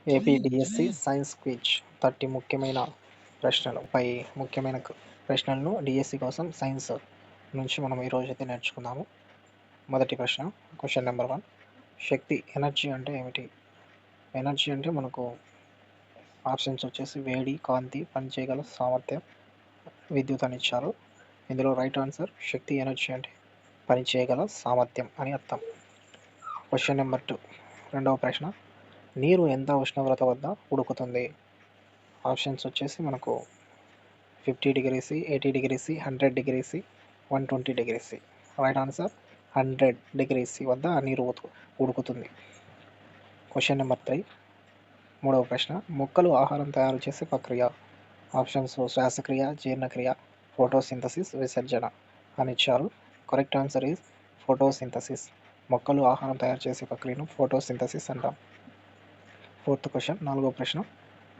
AP DSC science quiz 30 ముఖ్యమైన ముఖ్యమైన ప్రశ్నలను డిఎస్సి కోసం సైన్స్ నుంచి మనం ఈరోజు అయితే నేర్చుకుందాము. మొదటి ప్రశ్న, క్వశ్చన్ నెంబర్ 1. శక్తి ఎనర్జీ అంటే ఏమిటి? ఎనర్జీ అంటే మనకు ఆప్షన్స్ వచ్చేసి వేడి, కాంతి, పనిచేయగల సామర్థ్యం, విద్యుత్ అని ఇచ్చారు. ఇందులో రైట్ ఆన్సర్ శక్తి ఎనర్జీ అంటే పనిచేయగల సామర్థ్యం అని అర్థం. Question number 2. రెండవ ప్రశ్న, నీరు ఎంత ఉష్ణోగ్రత వద్ద ఉడుకుతుంది? ఆప్షన్స్ వచ్చేసి మనకు 50 degrees, 80 degrees, 100 degrees, 120 degrees. Right answer 100 degrees వద్ద నీరు ఉడుకుతుంది. Question number 3. మూడవ ప్రశ్న, మొక్కలు ఆహారం తయారు చేసే ప్రక్రియ. ఆప్షన్స్ శ్వాసక్రియ, జీర్ణక్రియ, ఫోటోసింథసిస్, విసర్జన అని ఇచ్చారు. Correct answer is photosynthesis. మొక్కలు ఆహారం తయారు చేసే ప్రక్రియను ఫోటోసింథసిస్ అంటాం. ఫోర్త్ క్వశ్చన్, నాలుగవ ప్రశ్న,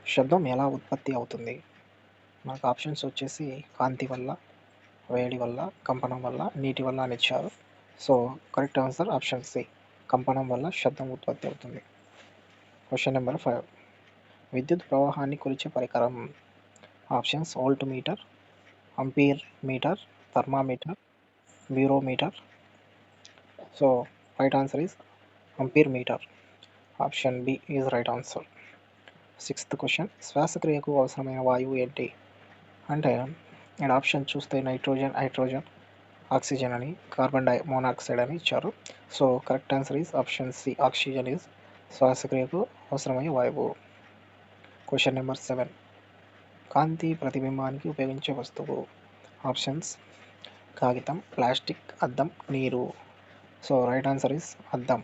శబ్దం ఎలా ఉత్పత్తి అవుతుంది? మనకు ఆప్షన్స్ వచ్చేసి కాంతి వల్ల, వేడి వల్ల, కంపనం వల్ల, నీటి వల్ల అని ఇచ్చారు. So correct answer option C, కంపనం వల్ల శబ్దం ఉత్పత్తి అవుతుంది. Question number 5. విద్యుత్ ప్రవాహాన్ని కొలిచే పరికరం. Options volt meter, ampere meter, thermometer, barometer. So right answer is ampere meter. Option B is right answer. Sixth question, శ్వాసక్రియకు అవసరమైన వాయువు ఏంటి? అంటే నేను ఆప్షన్ చూస్తే నైట్రోజన్, హైడ్రోజన్, ఆక్సిజన్ అని, కార్బన్ మోనాక్సైడ్ అని ఇచ్చారు. So correct answer is option C, oxygen is శ్వాసక్రియకు అవసరమయ్యే వాయువు. Question number 7. కాంతి ప్రతిబింబానికి ఉపయోగించే వస్తువు. ఆప్షన్స్ కాగితం, ప్లాస్టిక్, అద్దం, నీరు. సో రైట్ ఆన్సర్ ఈజ్ అద్దం.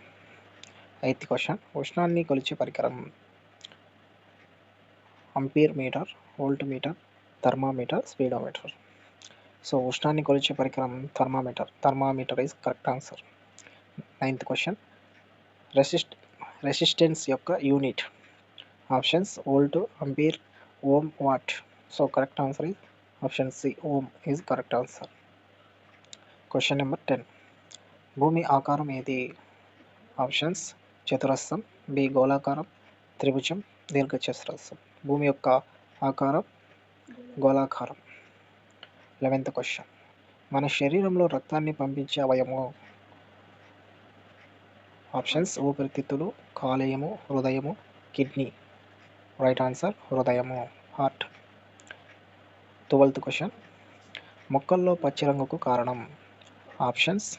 ఎయిత్ క్వశ్చన్, ఉష్ణాన్ని కొలిచే పరికరం. Ampere meter, volt meter, thermometer, speedometer. So ఉష్ణాన్ని కొలిచే పరికరం thermometer is correct answer. Ninth question, resistance యొక్క unit. Options volt, ampere, ohm, watt. So correct answer is option C, ohm is correct answer. Question number 10. భూమి ఆకారం ఏది? Options చతురస్రం, B గోళాకారం, త్రిభుజం, దీర్ఘచతురస్రం. భూమి యొక్క ఆకారం గోళాకారం. 11th క్వశ్చన్, మన శరీరంలో రక్తాన్ని పంపించే అవయవము. ఆప్షన్స్ ఊపిరితిత్తులు, కాలేయము, హృదయము, కిడ్నీ. రైట్ ఆన్సర్ హృదయము, హార్ట్. 12th క్వశ్చన్, మొక్కల్లో పచ్చి రంగుకు కారణం. Options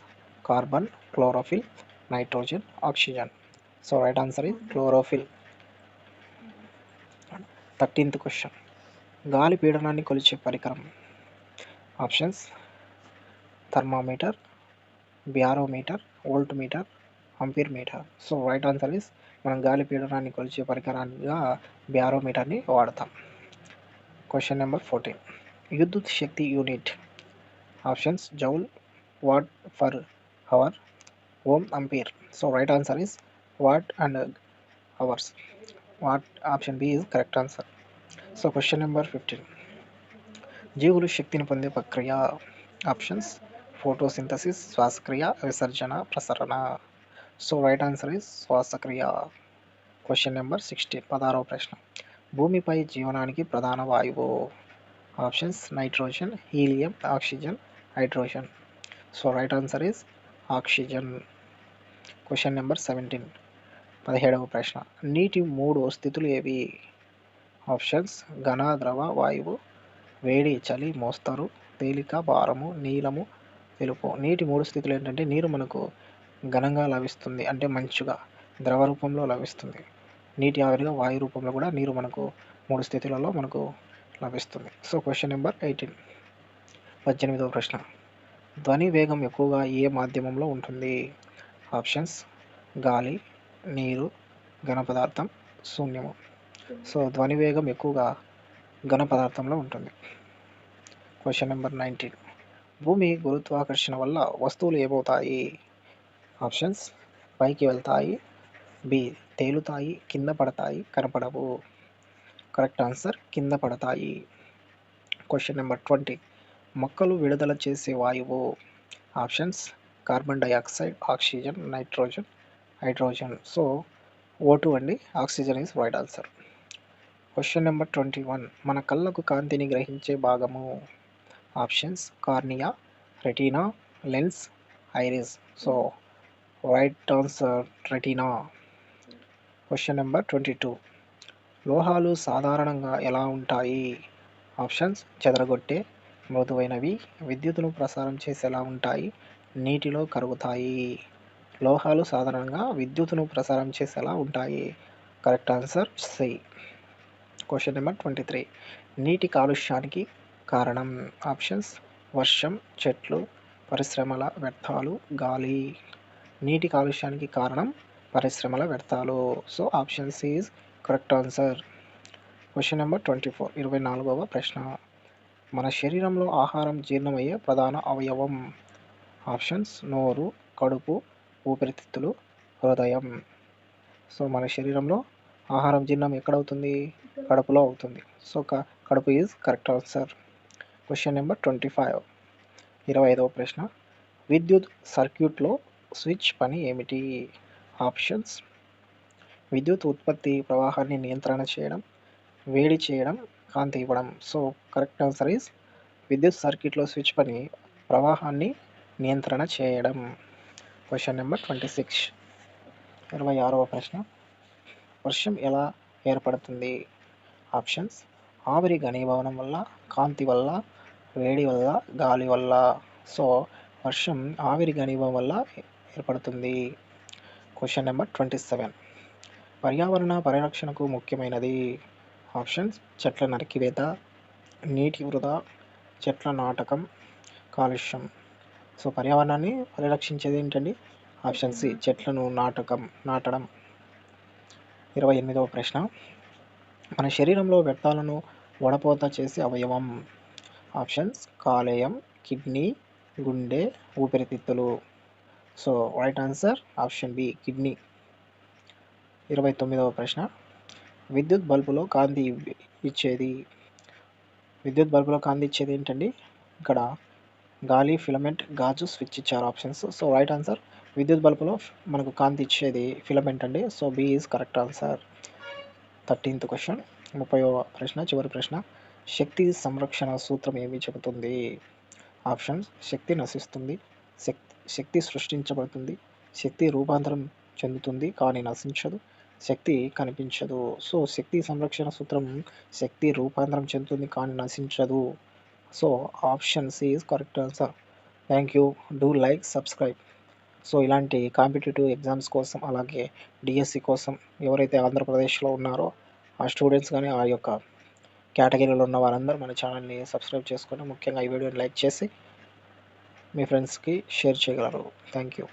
carbon, chlorophyll, nitrogen, oxygen. So right answer is chlorophyll. 13th question, గాలి పీడనాన్ని కొలిచే పరికరం. Options thermometer, barometer, volt meter, ampere meter. So right answer is మనం గాలి పీడనాన్ని కొలిచే పరికరాన్ని బ్యారోమీటర్ని వాడతాం. Question number 14. విద్యుత్ శక్తి unit. Options joule, watt for hour, ohm, ampere. So right answer is watt and hours. What option B is correct answer. So question number 15. జీవులు శక్తిని పొందే ప్రక్రియ. ఆప్షన్స్ ఫోటోసింథసిస్, శ్వాసక్రియ, విసర్జన, ప్రసరణ. సో రైట్ ఆన్సర్ ఈజ్ శ్వాసక్రియ. క్వశ్చన్ నెంబర్ 16, 16వ ప్రశ్న, భూమిపై జీవనానికి ప్రధాన వాయువు. Options nitrogen, helium, oxygen, hydrogen. So right answer is oxygen. Question number 17, 17వ ప్రశ్న, నీటి 3 స్థితులు ఏవి? ఆప్షన్స్ ఘన, ద్రవ, వాయువు, వేడి, చలి, మోస్తరు, తేలిక, భారము, నీలము, తెలుపు. నీటి 3 స్థితులు ఏంటంటే నీరు మనకు ఘనంగా లభిస్తుంది, అంటే మంచుగా ద్రవ రూపంలో లభిస్తుంది. నీటి ఆవిరిగా వాయు రూపంలో కూడా నీరు మనకు 3 స్థితులలో మనకు లభిస్తుంది. సో క్వశ్చన్ నెంబర్ 18, 18వ ప్రశ్న, ధ్వని వేగం ఎక్కువగా ఏ మాధ్యమంలో ఉంటుంది? ఆప్షన్స్ గాలి, నీరు, ఘన పదార్థం, శూన్యము. సో ధ్వని వేగం ఎక్కువగా ఘన పదార్థంలో ఉంటుంది. క్వశ్చన్ నెంబర్ 19, భూమి గురుత్వాకర్షణ వల్ల వస్తువులు ఏమవుతాయి? ఆప్షన్స్ పైకి వెళ్తాయి, బి తేలుతాయి, కింద పడతాయి, కనపడవు. కరెక్ట్ ఆన్సర్ కింద పడతాయి. క్వశ్చన్ నెంబర్ 20, మొక్కలు విడుదల చేసే వాయువు. Options carbon dioxide, oxygen, nitrogen, hydrogen. So O2 అండి. Oxygen is right answer. Question number 21. మన కళ్ళకు కాంతిని గ్రహించే భాగము. Options cornea, retina, lens, iris. So right answer retina. Question number 22. లోహాలు సాధారణంగా ఎలా ఉంటాయి? ఆప్షన్స్ చెదరగొట్టే, మృదువైనవి, విద్యుత్తును ప్రసారం చేసేలా ఉంటాయి, నీటిలో కరుగుతాయి. లోహాలు సాధారణంగా విద్యుత్తును ప్రసారం చేసేలా ఉంటాయి. Correct answer C. Question number 23. నీటి కాలుష్యానికి కారణం. ఆప్షన్స్ వర్షం, చెట్లు, పరిశ్రమల వ్యర్థాలు, గాలి. నీటి కాలుష్యానికి కారణం పరిశ్రమల వ్యర్థాలు. So option C is correct answer. Question number 24. 24వ ప్రశ్న. మన శరీరంలో ఆహారం జీర్ణమయ్యే ప్రధాన అవయవం. ఆప్షన్స్ నోరు, కడుపు, ఊపిరితిత్తులు, హృదయం. సో మన శరీరంలో ఆహారం జీర్ణం ఎక్కడవుతుంది? కడుపులో అవుతుంది. సో కడుపు is correct answer. Question number 25. 25వ ప్రశ్న. విద్యుత్ సర్క్యూట్లో స్విచ్ పని ఏమిటి? ఆప్షన్స్ విద్యుత్ ఉత్పత్తి, ప్రవాహాన్ని నియంత్రణ చేయడం, వేడి చేయడం, కాంతి ఇవ్వడం. సో కరెక్ట్ ఆన్సర్ ఈజ్ విద్యుత్ సర్క్యూట్లో స్విచ్ పని ప్రవాహాన్ని నియంత్రణ చేయడం. Question number 26. 26వ ప్రశ్న. వర్షం ఎలా ఏర్పడుతుంది? ఆప్షన్స్ ఆవిరి ఘనీభవనం వల్ల, కాంతి వల్ల, వేడి వల్ల, గాలి వల్ల. సో వర్షం ఆవిరి ఘనీభవనం వల్ల ఏర్పడుతుంది. Question number 27. పర్యావరణ పరిరక్షణకు ముఖ్యమైనది. ఆప్షన్స్ చెట్ల నరికివేత, నీటి వృధా, చెట్ల నాటకం, కాలుష్యం. సో పర్యావరణాన్ని పరిరక్షించేది ఏంటండి? ఆప్షన్ సి చెట్లను నాటడం. 28వ ప్రశ్న. మన శరీరంలో వ్యర్థాలను వడపోత చేసే అవయవం. ఆప్షన్స్ కాలేయం, కిడ్నీ, గుండె, ఊపిరితిత్తులు. So right answer option B kidney. 29వ ప్రశ్న. విద్యుత్ బల్బులో కాంతి ఇచ్చేది. విద్యుత్ బల్బులో కాంతి ఇచ్చేది ఏంటండి? ఇక్కడ గాలి, ఫిలమెంట్, గాజు, స్విచ్ ఇచ్చారు ఆప్షన్స్. సో రైట్ ఆన్సర్ విద్యుత్ బల్బులో మనకు కాంతి ఇచ్చేది ఫిలమెంట్ అండి. So B is correct answer. 13th question. 30వ ప్రశ్న, చివరి ప్రశ్న. శక్తి సంరక్షణ సూత్రం ఏమి చెబుతుంది? ఆప్షన్స్ శక్తి నశిస్తుంది, శక్తి సృష్టించబడుతుంది, శక్తి రూపాంతరం చెందుతుంది కానీ నశించదు, శక్తి కనిపించదు. సో శక్తి సంరక్షణ సూత్రం శక్తి రూపాంతరం చెందుతుంది కానీ నశించదు. So option C is correct answer. Thank you. Do like, subscribe. So ఇలాంటి కాంపిటేటివ్ ఎగ్జామ్స్ కోసం, అలాగే డిఎస్సి కోసం ఎవరైతే ఆంధ్రప్రదేశ్లో ఉన్నారో ఆ స్టూడెంట్స్ కానీ ఆ యొక్క కేటగిరీలో ఉన్న వారందరూ మన ఛానల్ని సబ్స్క్రైబ్ చేసుకొని ముఖ్యంగా ఈ వీడియోని లైక్ చేసి మీ ఫ్రెండ్స్కి షేర్ చేయగలరు. Thank you.